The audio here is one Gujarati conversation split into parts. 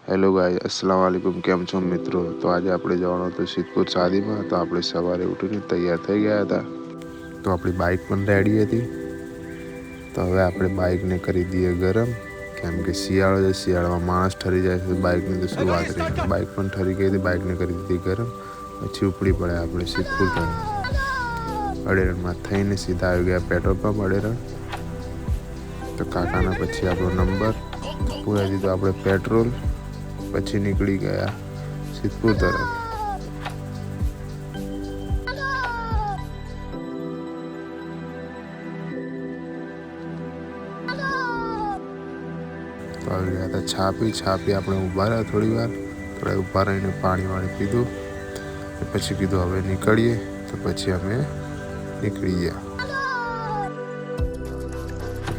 હેલો ગાય अस्सलाम वालेकुम કેમ છો મિત્રો। તો આજે આપણે જવાનું હતું સિદ્ધપુર શાદીમાં। તો આપણે સવારે ઉઠીને તૈયાર થઈ ગયા હતા। તો આપણી બાઇક પણ રેડી હતી। તો હવે આપણે બાઇકને કરી દઈએ ગરમ, કેમ કે શિયાળો છે, શિયાળામાં માણસ ઠરી જાય છે। બાઇકની તો શું વાત રહી, બાઇક પણ ઠરી ગઈ હતી। બાઇકને કરી દીધી ગરમ, પછી ઉપડી પડ્યા આપણે સિદ્ધપુર તરફ। અડેરણમાં થઈને સીધા આવી ગયા પેટ્રોલ પંપ અડેરણ। તો કાકાના પછી આપણો નંબર પૂરાઈ દીધો આપણે પેટ્રોલ, પછી નીકળી ગયા સિદ્ધપુર તરફ। તો આવી ગયા હતા છાપી આપણે ઊભા રહ્યા થોડી વાર, થોડા ઊભા રહીને પાણી પીધું, પછી કીધું હવે નીકળીએ। તો પછી અમે નીકળી ગયા।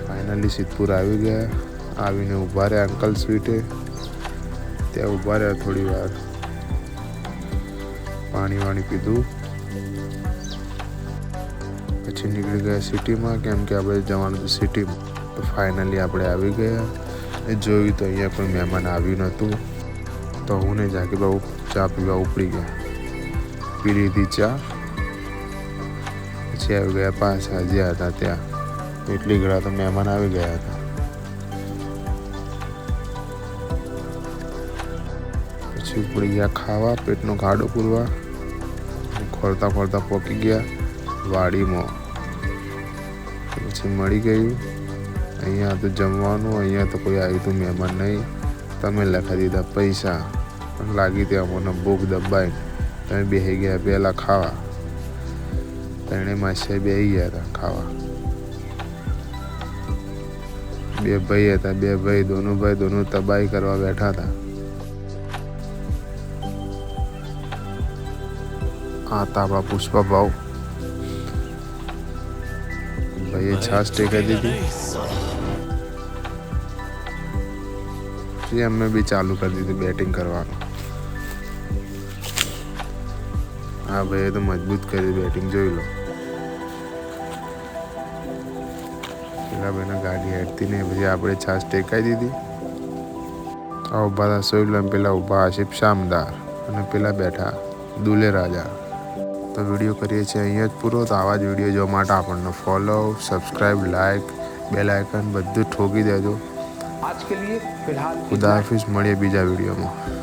ફાઇનલી સિદ્ધપુર આવી ગયા। આવીને ઊભા રહ્યા અંકલ સ્વીટે, ત્યાં ઊભા રહ્યા થોડી વાર, પાણી પીધું, પછી નીકળી ગયા સિટીમાં, કેમ કે આપણે જવાનું હતું સિટીમાં। તો ફાઇનલી આપણે આવી ગયા। જોયું તો અહીંયા કોઈ મહેમાન આવ્યું નહોતું। તો હું ને જાકી બાબુ ચા પીવા ઉપડી ગયા, પી લીધી ચા, પછી આવી ગયા પાછા જ્યાં હતા ત્યાં। એટલી ઘણા તો મહેમાન આવી ગયા હતા। પછી ઉપડી ગયા ખાવા, પેટનો ગાડો પૂરવા। ખોલતા પોકી ગયા વાડીમાં। પછી મળી ગયું અહીંયા તો જમવાનું। અહીંયા તો કોઈ આવ્યું હતું મહેમાન નહીં। તમે લખાઈ દીધા પૈસા, પણ લાગી ત્યાં મને ભૂખ દબાઈને તમે બેસી ગયા પહેલાં ખાવા। તેણે માસે બેસી ગયા હતા ખાવા। બે ભાઈ હતા, બે ભાઈ દોનો તબાહી કરવા બેઠા હતા। આ હતા આપણા પુષ્પા ભાવ, ભાઈએ છાશ ટેકાઈ દીધી, પછી અમે બી ચાલુ કરી દીધું બેટિંગ કરવાનું। હા ભાઈએ તો મજબૂત કરી બેટિંગ, જોઈ લો। પેલા ભાઈને ગાડી હેડતી નહીં, પછી આપણે છાશ ટેકાઈ દીધી। આ ઊભા હતા સોઈલમ, પેલા ઊભા આશિફ શામદાર, અને પેલા બેઠા દુલે રાજા। તો વિડીયો કરીએ છીએ અહીંયા જ પૂરો। તો આવા જ વિડીયો જોવા માટે આપણને follow, subscribe, like, bell icon બધું ઠોકી દેજો। ખુદા હાફિઝ, મળીએ બીજા વિડીયોમાં।